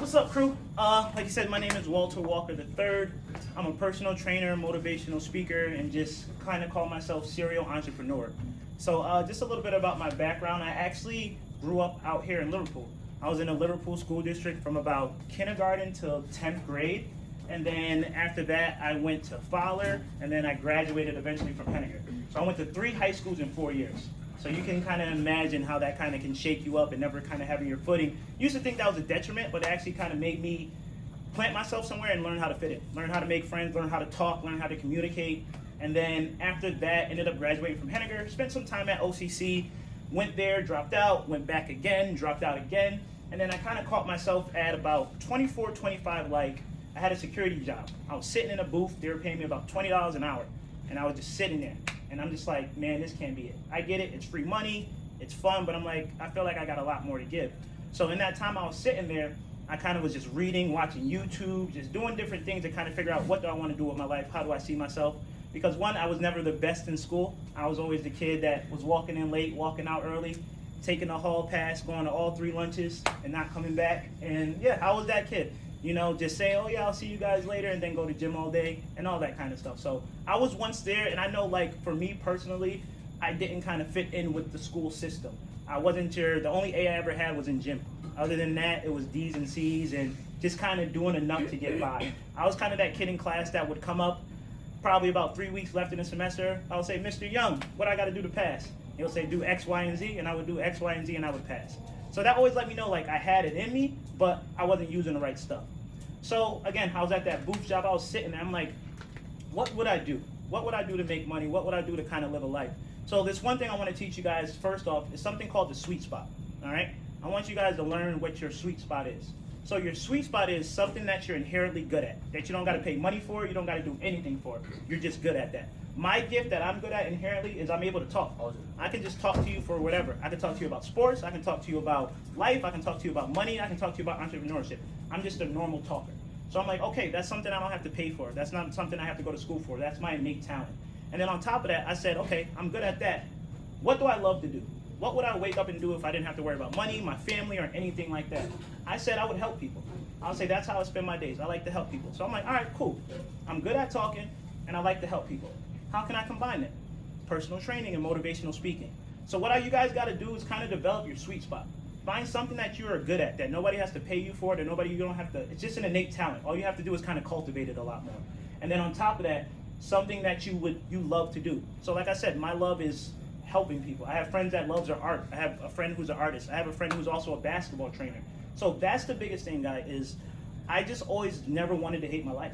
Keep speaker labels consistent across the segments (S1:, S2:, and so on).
S1: What's up, crew? Like you said, my name is Walter Walker III. I'm a personal trainer, motivational speaker, and just kind of call myself serial entrepreneur. So just a little bit about my background. I actually grew up out here in Liverpool. I was in a Liverpool school district from about kindergarten till 10th grade. And then after that, I went to Fowler, and then I graduated eventually from Henniger. So I went to 3 high schools in 4 years. So you can kind of imagine how that kind of can shake you up and never kind of having your footing. Used to think that was a detriment, but it actually kind of made me plant myself somewhere and learn how to fit in. Learn how to make friends, learn how to talk, learn how to communicate. And then after that, ended up graduating from Henniger, spent some time at OCC, went there, dropped out, went back again, dropped out again. And then I kind of caught myself at about 24, 25, like I had a security job. I was sitting in a booth, they were paying me about $20 an hour. And I was just sitting there. And I'm just like, man, this can't be it. I get it, it's free money, it's fun, but I'm like, I feel like I got a lot more to give. So in that time I was sitting there, I kind of was just reading, watching YouTube, just doing different things to kind of figure out what do I want to do with my life, how do I see myself. Because one, I was never the best in school. I was always the kid that was walking in late, walking out early, taking a hall pass, going to all 3 lunches and not coming back. And yeah, I was that kid. You know, just say, oh yeah, I'll see you guys later, and then go to gym all day and all that kind of stuff. So I was once there, and I know, like, for me personally, I didn't kind of fit in with the school system. I wasn't the only A I ever had was in gym. Other than that, it was D's and C's and just kind of doing enough to get by. I was kind of that kid in class that would come up probably about 3 weeks left in the semester. I would say, Mr. Young, what I got to do to pass? He'll say, do X, Y, and Z, and I would do X, Y, and Z, and I would pass. So that always let me know, like, I had it in me, but I wasn't using the right stuff. So again, I was at that booth job, I was sitting there, I'm like, what would I do? What would I do to make money? What would I do to kind of live a life? So this one thing I want to teach you guys, first off, is something called the sweet spot, all right? I want you guys to learn what your sweet spot is. So your sweet spot is something that you're inherently good at, that you don't got to pay money for, you don't got to do anything for. You're just good at that. My gift that I'm good at inherently is I'm able to talk. I can just talk to you for whatever. I can talk to you about sports, I can talk to you about life, I can talk to you about money, I can talk to you about entrepreneurship. I'm just a normal talker. So I'm like, okay, that's something I don't have to pay for. That's not something I have to go to school for. That's my innate talent. And then on top of that, I said, okay, I'm good at that. What do I love to do? What would I wake up and do if I didn't have to worry about money, my family, or anything like that? I said I would help people. I would say that's how I spend my days. I like to help people. So I'm like, all right, cool. I'm good at talking, and I like to help people. How can I combine it? Personal training and motivational speaking. So what you guys got to do is kind of develop your sweet spot. Find something that you are good at, that nobody has to pay you for, that you don't have to, it's just an innate talent. All you have to do is kind of cultivate it a lot more. And then on top of that, something that you love to do. So like I said, my love is helping people. I have friends that loves their art. I have a friend who's an artist. I have a friend who's also a basketball trainer. So that's the biggest thing, guys, is I just always never wanted to hate my life.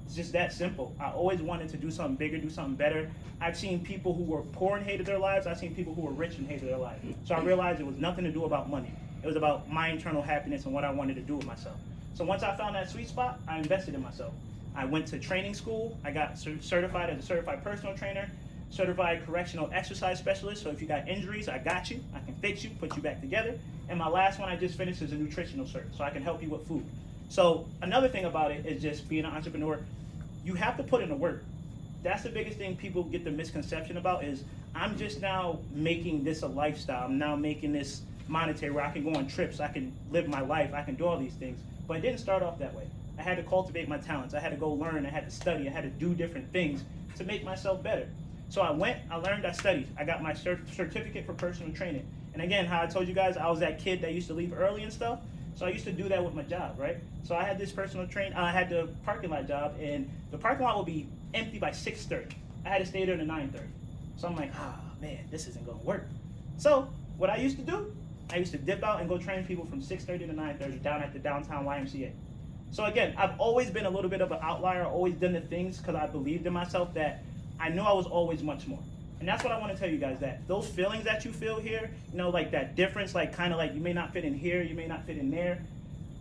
S1: It's just that simple. I always wanted to do something bigger, do something better. I've seen people who were poor and hated their lives. I've seen people who were rich and hated their lives. So I realized it was nothing to do about money. It was about my internal happiness and what I wanted to do with myself. So once I found that sweet spot, I invested in myself. I went to training school. I got certified as a certified personal trainer, certified correctional exercise specialist. So if you got injuries, I got you. I can fix you, put you back together. And my last one I just finished is a nutritional cert, so I can help you with food. So another thing about it is just being an entrepreneur, you have to put in the work. That's the biggest thing people get the misconception about is I'm just now making this a lifestyle. I'm now making this monetary where I can go on trips, I can live my life, I can do all these things. But it didn't start off that way. I had to cultivate my talents. I had to go learn, I had to study, I had to do different things to make myself better. So I went, I learned, I studied. I got my certificate for personal training. And again, how I told you guys, I was that kid that used to leave early and stuff. So I used to do that with my job, right? So I had this personal train, I had the parking lot job, and the parking lot would be empty by 6:30. I had to stay there to 9:30. So I'm like, man, this isn't gonna work. So what I used to do, I used to dip out and go train people from 6:30 to 9:30 down at the downtown YMCA. So again, I've always been a little bit of an outlier, always done the things because I believed in myself that I knew I was always much more. And that's what I want to tell you guys, that those feelings that you feel here, you know, like that difference, like kind of like you may not fit in here, you may not fit in there.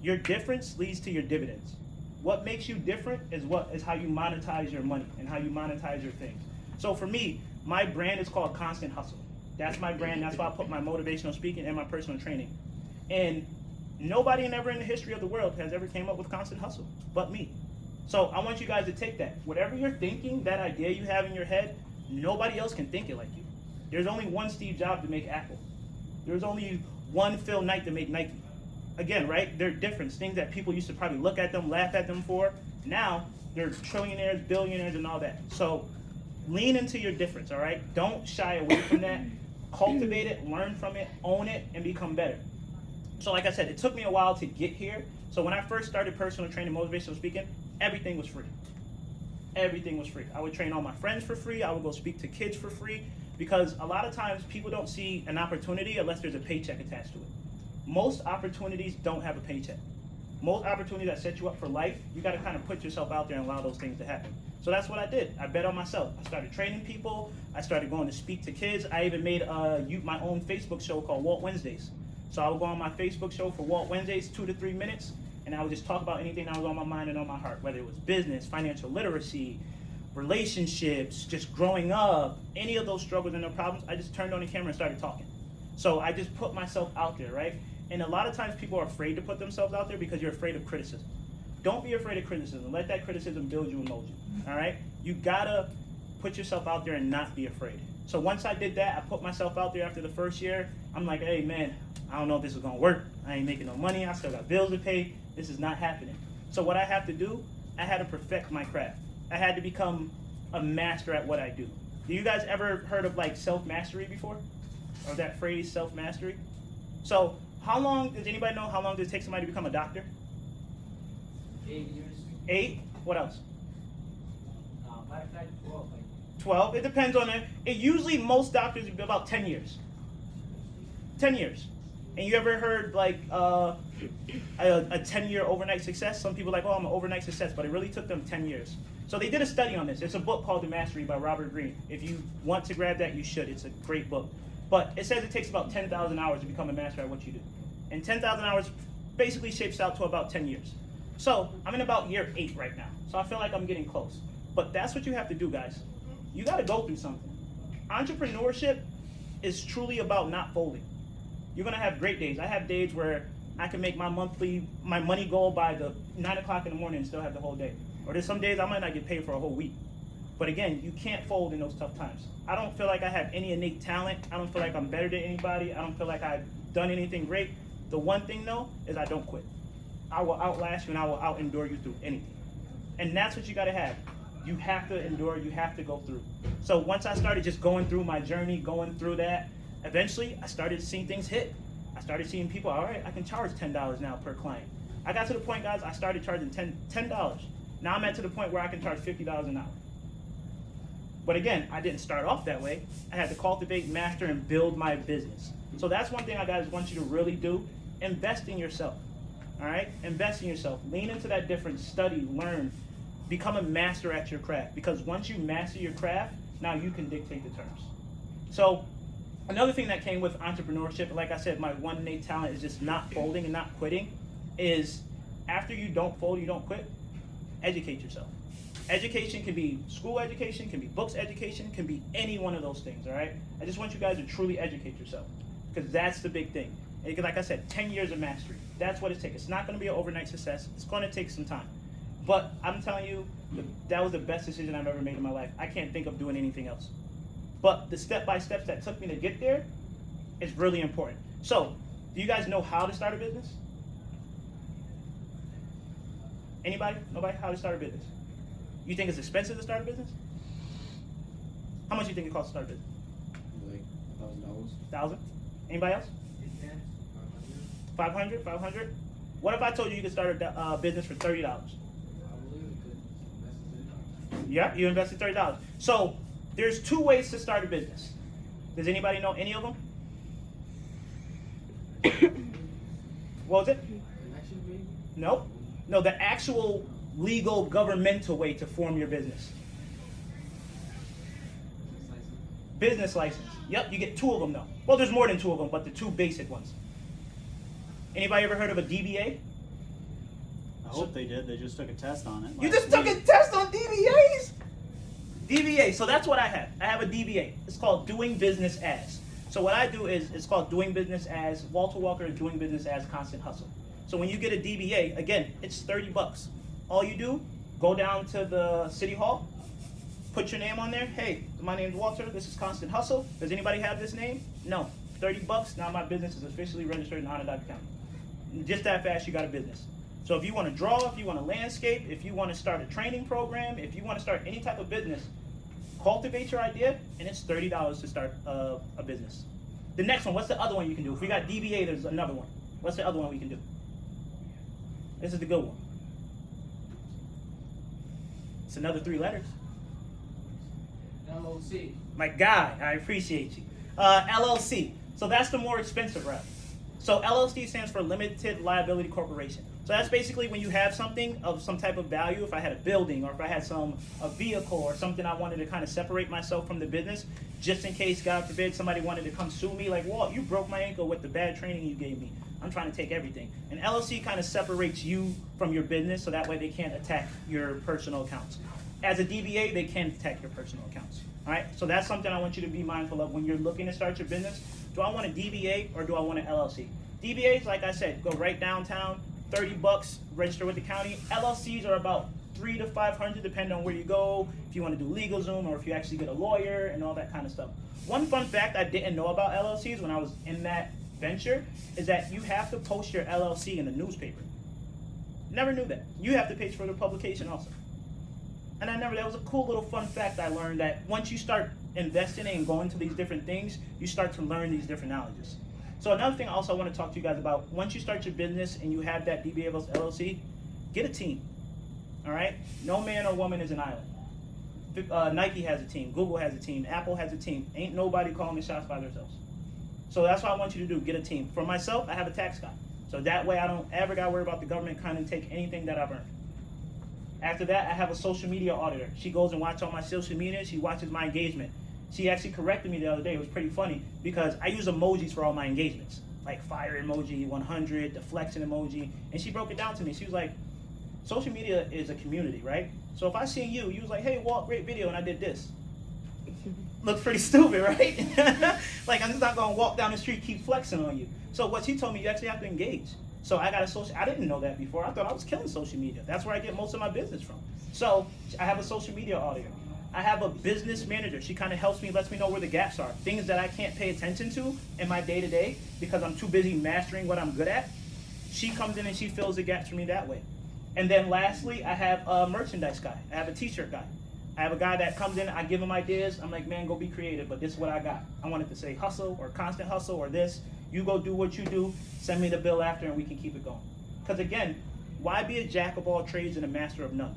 S1: Your difference leads to your dividends. What makes you different is how you monetize your money and how you monetize your things. So for me, my brand is called Constant Hustle. That's my brand. That's why I put my motivational speaking and my personal training. And nobody ever in the history of the world has ever came up with constant hustle but me. So I want you guys to take that. Whatever you're thinking, that idea you have in your head, nobody else can think it like you. There's only one Steve Jobs to make Apple. There's only one Phil Knight to make Nike. again, right? They're different. Things that people used to probably look at them, laugh at them for. Now they're trillionaires, billionaires, and all that. So lean into your difference, all right? Don't shy away from that. Cultivate it, learn from it, own it, and become better. So like I said, it took me a while to get here. So when I first started personal training, motivational speaking, everything was free. Everything was free. I would train all my friends for free. I would go speak to kids for free, because a lot of times people don't see an opportunity unless there's a paycheck attached to it. Most opportunities don't have a paycheck. Most opportunities that set you up for life, you got to kind of put yourself out there and allow those things to happen. So that's what I did. I bet on myself. I started training people. I started going to speak to kids. I even made my own Facebook show called Walt Wednesdays. So I would go on my Facebook show for Walt Wednesdays, 2 to 3 minutes, and I would just talk about anything that was on my mind and on my heart, whether it was business, financial literacy, relationships, just growing up, any of those struggles and no problems. I just turned on the camera and started talking. So I just put myself out there, right? And a lot of times people are afraid to put themselves out there because you're afraid of criticism. Don't be afraid of criticism. Let that criticism build you and mold you, all right? You gotta put yourself out there and not be afraid. So once I did that, I put myself out there after the first year. I'm like, hey man, I don't know if this is gonna work. I ain't making no money. I still got bills to pay. This is not happening. So what I have to do, I had to perfect my craft. I had to become a master at what I do. Do you guys ever heard of like self-mastery before? Or that phrase, self-mastery? So how long, does anybody know how long does it take somebody to become a doctor?
S2: 8 years.
S1: 8? What else?
S2: Matter of fact, 12.
S1: 12? It depends on it. It usually, most doctors, about 10 years. 10 years. And you ever heard like a 10-year overnight success? Some people are like, oh, I'm an overnight success, but it really took them 10 years. So they did a study on this. It's a book called The Mastery by Robert Greene. If you want to grab that, you should. It's a great book. But it says it takes about 10,000 hours to become a master at what you do. And 10,000 hours basically shapes out to about 10 years. So I'm in about year 8 right now. So I feel like I'm getting close. But that's what you have to do, guys. You got to go through something. Entrepreneurship is truly about not folding. You're going to have great days. I have days where I can make my money goal by the 9 o'clock in the morning and still have the whole day. Or there's some days I might not get paid for a whole week. But again, you can't fold in those tough times. I don't feel like I have any innate talent. I don't feel like I'm better than anybody. I don't feel like I've done anything great. The one thing though is I don't quit. I will outlast you and I will out-endure you through anything. And that's what you gotta have. You have to endure, you have to go through. So once I started just going through my journey, going through that, eventually I started seeing things hit. I started seeing people, all right, I can charge $10 now per client. I got to the point, guys, I started charging $10. Now I'm to the point where I can charge $50 an hour. But again, I didn't start off that way. I had to cultivate, master, and build my business. So that's one thing I guys want you to really do. Invest in yourself. All right? Invest in yourself. Lean into that difference. Study, learn. Become a master at your craft. Because once you master your craft, now you can dictate the terms. So another thing that came with entrepreneurship, like I said, my one innate talent is just not folding and not quitting, is after you don't fold, you don't quit, educate yourself. Education can be school education, can be books education, can be any one of those things, all right? I just want you guys to truly educate yourself, because that's the big thing. And like I said, 10 years of mastery. That's what it takes. It's not going to be an overnight success. It's going to take some time. But I'm telling you, that was the best decision I've ever made in my life. I can't think of doing anything else. But the step-by-steps that took me to get there is really important. So, do you guys know how to start a business? Anybody? Nobody? How to start a business? You think it's expensive to start a business? How much do you think it costs to start a business?
S3: Like $1,000.
S1: 1,000? Anybody else? 500? 500? What if I told you could start a business for $30? Yeah, you invested $30. So there's 2 ways to start a business. Does anybody know any of them? What was it? No. No, the actual legal governmental way to form your business. Business license. Yep, you get 2 of them though. Well, there's more than 2 of them, but the 2 basic ones. Anybody ever heard of a DBA?
S3: I hope they did. They just took a test on it.
S1: You just took a test on DBAs? DBA. So that's what I have. I have a DBA. It's called Doing Business As. So what I do is, it's called Doing Business As. Walter Walker is Doing Business As Constant Hustle. So when you get a DBA, again, it's $30. All you do, go down to the city hall, put your name on there. Hey, my name's Walter. This is Constant Hustle. Does anybody have this name? No. $30. Now my business is officially registered in Onondaga County. just that fast you got a business. So if you want to draw, if you want to landscape, if you want to start a training program, if you want to start any type of business, cultivate your idea, and it's $30 to start a business. The next one, what's the other one you can do? If we got DBA, there's another one. What's the other one we can do? This is the good one. It's another 3 letters.
S2: LOC.
S1: My guy, I appreciate you. LLC. So that's the more expensive route. So LLC stands for Limited Liability Corporation. So that's basically when you have something of some type of value. If I had a building, or if I had a vehicle or something, I wanted to kind of separate myself from the business, just in case, God forbid, somebody wanted to come sue me. Like, Walt, you broke my ankle with the bad training you gave me. I'm trying to take everything. And LLC kind of separates you from your business, so that way they can't attack your personal accounts. As a DBA, they can attack your personal accounts. All right. So that's something I want you to be mindful of when you're looking to start your business. Do I want a DBA or do I want an LLC? DBAs, like I said, go right downtown, $30, register with the county. LLCs are about $300 to $500, depending on where you go, if you want to do LegalZoom or if you actually get a lawyer and all that kind of stuff. One fun fact I didn't know about LLCs when I was in that venture is that you have to post your LLC in the newspaper. Never knew that. You have to pay for the publication also. And that was a cool little fun fact I learned, that once you start investing and going to these different things, you start to learn these different knowledges. So another thing I also want to talk to you guys about, once you start your business and you have that DBA LLC, get a team. All right? No man or woman is an island. Nike has a team. Google has a team. Apple has a team. Ain't nobody calling the shots by themselves. So that's what I want you to do. Get a team. For myself, I have a tax guy. So that way I don't ever got to worry about the government kind of take anything that I've earned. After that, I have a social media auditor. She goes and watches all my social media. She watches my engagement. She actually corrected me the other day. It was pretty funny because I use emojis for all my engagements, like fire emoji, 100, the flexing emoji. And she broke it down to me. She was like, social media is a community, right? So if I see you, you was like, hey, Walt, great video, and I did this. Looks pretty stupid, right? Like, I'm just not going to walk down the street, keep flexing on you. So what she told me, you actually have to engage. So I didn't know that before. I thought I was killing social media. That's where I get most of my business from. So I have a social media auditor. I have a business manager. She kind of helps me, lets me know where the gaps are. Things that I can't pay attention to in my day-to-day because I'm too busy mastering what I'm good at. She comes in and she fills the gaps for me that way. And then lastly, I have a merchandise guy. I have a t-shirt guy. I have a guy that comes in, I give him ideas. I'm like, man, go be creative, but this is what I got. I want it to say hustle or constant hustle or this. You go do what you do, send me the bill after, and we can keep it going. Because again, why be a jack of all trades and a master of none?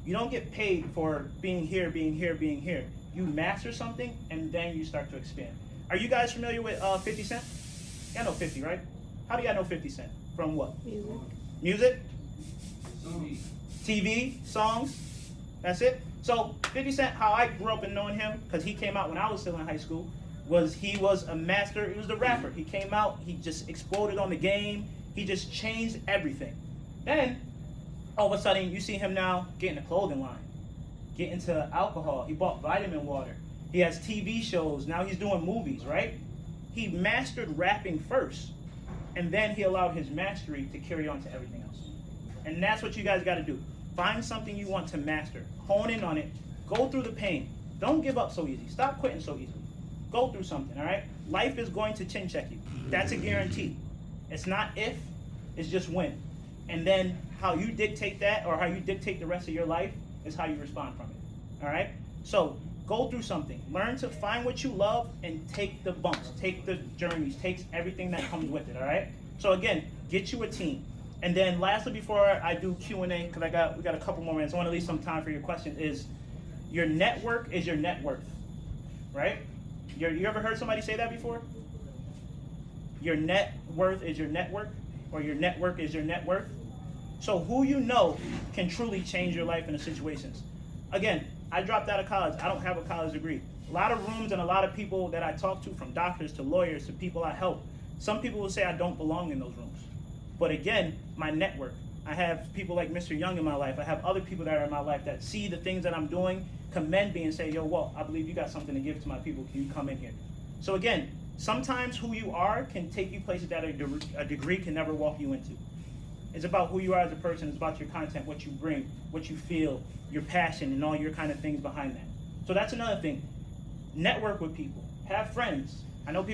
S1: You don't get paid for being here, being here, being here. You master something, and then you start to expand. Are you guys familiar with 50 Cent? Y'all know 50, right? How do y'all know 50 Cent? From what?
S4: Music.
S1: Music?
S2: TV.
S1: TV, songs, that's it. So 50 Cent, how I grew up in knowing him, because he came out when I was still in high school, was he was a master, he was the rapper. He came out, he just exploded on the game, he just changed everything. Then, all of a sudden, you see him now getting a clothing line, get into alcohol, he bought vitamin water, he has TV shows, now he's doing movies, right? He mastered rapping first, and then he allowed his mastery to carry on to everything else. And that's what you guys got to do. Find something you want to master. Hone in on it. Go through the pain. Don't give up so easy. Stop quitting so easily. Go through something, all right? Life is going to chin check you. That's a guarantee. It's not if, it's just when. And then how you dictate that, or how you dictate the rest of your life, is how you respond from it, all right? So go through something. Learn to find what you love and take the bumps, take the journeys, take everything that comes with it, all right? So again, get you a team. And then lastly, before I do Q&A, because we got a couple more minutes, I want to leave some time for your question, is your network is your net worth, right? You ever heard somebody say that before? Your net worth is your network, or your network is your net worth. So who you know can truly change your life in the situations. Again, I dropped out of college. I don't have a college degree. A lot of rooms and a lot of people that I talk to, from doctors to lawyers to people I help, some people will say I don't belong in those rooms. But again, my network. I have people like Mr. Young in my life. I have other people that are in my life that see the things that I'm doing, commend me and say, yo, Walt, I believe you got something to give to my people. Can you come in here? So again, sometimes who you are can take you places that a degree can never walk you into. It's about who you are as a person. It's about your content, what you bring, what you feel, your passion, and all your kind of things behind that. So that's another thing. Network with people. Have friends. I know people